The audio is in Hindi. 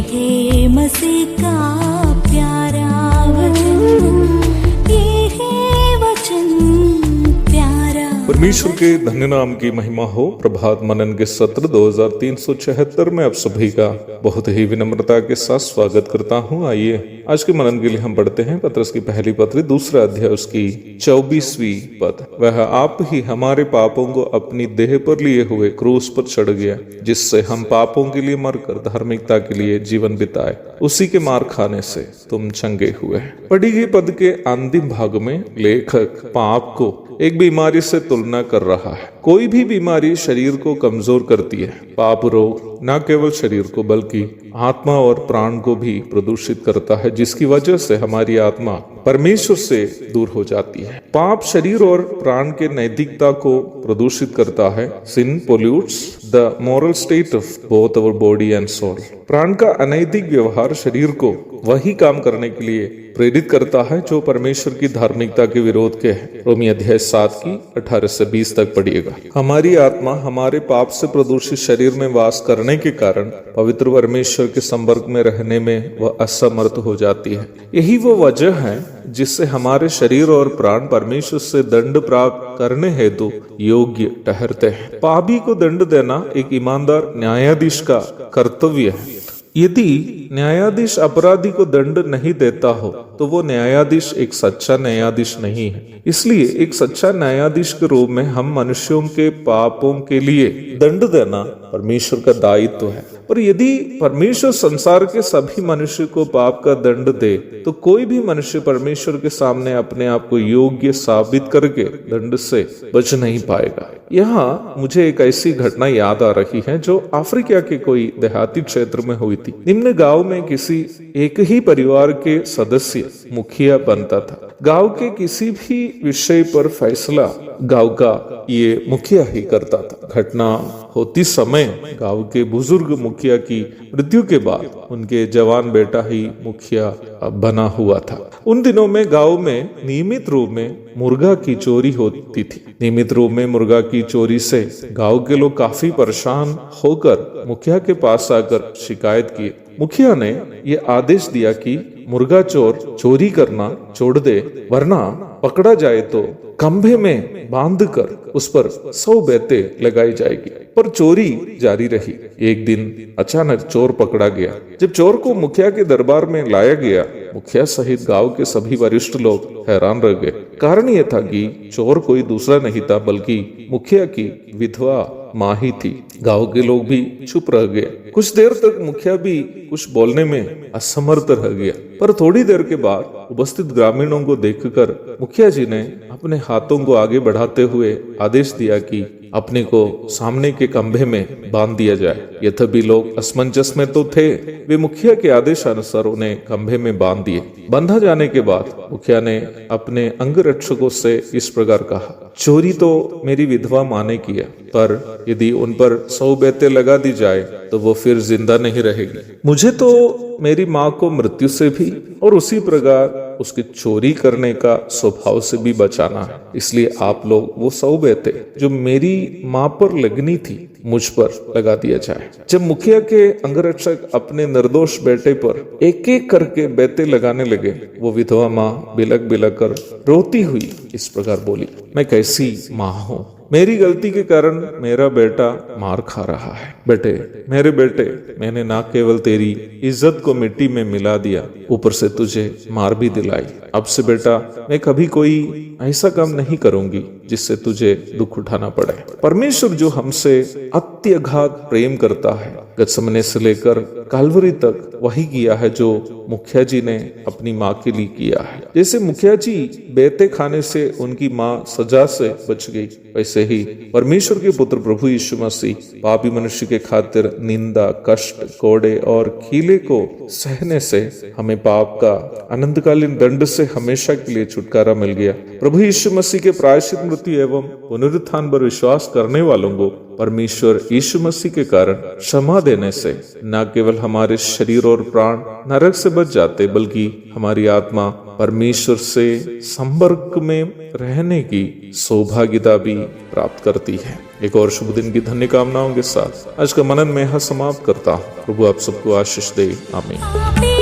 है मसीह का प्यारा वचन, ये है वचन प्यारा। परमेश्वर के धन्य नाम की महिमा हो। प्रभात मनन के सत्र 2376 में आप सभी का बहुत ही विनम्रता के साथ स्वागत करता हूं। आइए आज के मनन के लिए हम पढ़ते हैं पत्रस की पहली पत्री 2 अध्याय उसकी 24वीं पद। वह आप ही हमारे पापों को अपनी देह पर लिए हुए क्रूस पर चढ़ गया, जिससे हम पापों के लिए मरकर धार्मिकता के लिए जीवन बिताए। उसी के मार खाने से तुम चंगे हुए। पढ़ी गई पद के अंतिम भाग में लेखक पाप को एक बीमारी से तुलना कर रहा है। कोई भी बीमारी शरीर को कमजोर करती है। पाप रोग न केवल शरीर को बल्कि आत्मा और प्राण को भी प्रदूषित करता है, जिसकी वजह से हमारी आत्मा परमेश्वर से दूर हो जाती है। पाप शरीर और प्राण के नैतिकता को प्रदूषित करता है। Sin pollutes the moral state of both our body and soul. प्राण का अनैतिक व्यवहार शरीर को वही काम करने के लिए प्रेरित करता है जो परमेश्वर की धार्मिकता के विरोध के है। रोमी अध्याय 7 की 18 से 20 तक पढ़िएगा। हमारी आत्मा हमारे पाप से प्रदूषित शरीर में वास करने के कारण पवित्र परमेश्वर के संपर्क में रहने में वह असमर्थ हो जाती है। यही वो वजह है जिससे हमारे शरीर और प्राण परमेश्वर से दंड प्राप्त करने हेतु योग्य ठहरते हैं। पापी को दंड देना एक ईमानदार न्यायाधीश का कर्तव्य है। यदि न्यायाधीश अपराधी को दंड नहीं देता हो तो वो न्यायाधीश एक सच्चा न्यायाधीश नहीं है। इसलिए एक सच्चा न्यायाधीश के रूप में हम मनुष्यों के पापों के लिए दंड देना परमेश्वर का दायित्व है। पर यदि परमेश्वर संसार के सभी मनुष्य को पाप का दंड दे तो कोई भी मनुष्य परमेश्वर के सामने अपने आप को योग्य साबित करके दंड से बच नहीं पाएगा। यहाँ मुझे एक ऐसी घटना याद आ रही है जो अफ्रीका के कोई देहाती क्षेत्र में हुई थी। निम्न गांव में किसी एक ही परिवार के सदस्य मुखिया बनता था। गांव के किसी भी विषय पर फैसला गांव का ये मुखिया ही करता था। घटना होती समय गांव के बुजुर्ग मुखिया की मृत्यु के बाद उनके जवान बेटा ही मुखिया बना हुआ था। उन दिनों में गांव में नियमित रूप में मुर्गा की चोरी होती थी। नियमित रूप में मुर्गा की चोरी से गांव के लोग काफी परेशान होकर मुखिया के पास आकर शिकायत की। मुखिया ने ये आदेश दिया कि मुर्गा चोर चोरी करना छोड़ दे, वरना पकड़ा जाए तो खंभे में बांधकर उस पर 100 बेते लगाई जाएगी। पर चोरी जारी रही। एक दिन अचानक चोर पकड़ा गया। जब चोर को मुखिया के दरबार में लाया गया, मुखिया सहित गांव के सभी वरिष्ठ लोग हैरान रह गए। कारण यह था कि चोर कोई दूसरा नहीं था बल्कि मुखिया की विधवा माँ ही थी। गांव के लोग भी चुप रह गए। कुछ देर तक मुखिया भी कुछ बोलने में असमर्थ रह गया। पर थोड़ी देर के बाद उपस्थित ग्रामीणों को देखकर मुखिया जी ने अपने हाथों को आगे बढ़ाते हुए आदेश दिया कि अपने को सामने के खंभे में बांध दिया जाए। यद्यपि लोग असमंजस में तो थे, वे मुखिया के आदेश अनुसार उन्हें खंभे में बांध दिए। बंधा जाने के बाद मुखिया ने अपने अंगरक्षकों से इस प्रकार कहा, चोरी तो मेरी विधवा माँ ने किया, पर यदि उन पर 100 बेते लगा दी जाए तो वो फिर जिंदा नहीं रहेगी। मुझे तो मेरी माँ को मृत्यु से भी और उसी प्रकार उसकी चोरी करने का स्वभाव से भी बचाना है। इसलिए आप लोग वो 100 बेते जो मेरी माँ पर लगनी थी मुझ पर लगा दिया जाए। जब मुखिया के अंगरक्षक अपने निर्दोष बेटे पर एक एक करके बेते लगाने लगे, वो विधवा माँ बिलक बिलक कर रोती हुई इस प्रकार बोली, मैं कैसी माँ हूँ, मेरी गलती के कारण मेरा बेटा मार खा रहा है। बेटे, मेरे बेटे, मैंने ना केवल तेरी इज्जत को मिट्टी में मिला दिया, ऊपर से तुझे मार भी दिलाई। अब से बेटा मैं कभी कोई ऐसा काम नहीं करूंगी जिससे तुझे दुख उठाना पड़े। परमेश्वर जो हमसे अत्यघात प्रेम करता है, गत्समने से लेकर काल्वरी तक वही किया है जो मुखिया जी ने अपनी माँ के लिए किया है। जैसे मुखिया जी बेते खाने से उनकी माँ सजा से बच गई, वैसे ही परमेश्वर के पुत्र प्रभु यीशु मसीह पापी मनुष्य के खातिर निंदा, कष्ट, कोड़े और कीले को सहने से हमें पाप का अनंतकालीन दंड से हमेशा के लिए छुटकारा मिल गया। प्रभु यीशु मसीह के प्रायश्चित मृत्यु एवं पुनरुत्थान पर विश्वास करने वालों को परमेश्वर यीशु मसीह के कारण क्षमा देने से न केवल हमारे शरीर और प्राण नरक से बच जाते, बल्कि हमारी आत्मा परमेश्वर से संपर्क में रहने की सौभाग्यता भी प्राप्त करती है। एक और शुभ दिन की धन्य कामनाओं के साथ आज का मनन में यहाँ समाप्त करता हूँ। प्रभु आप सबको आशीष दे। आमीन।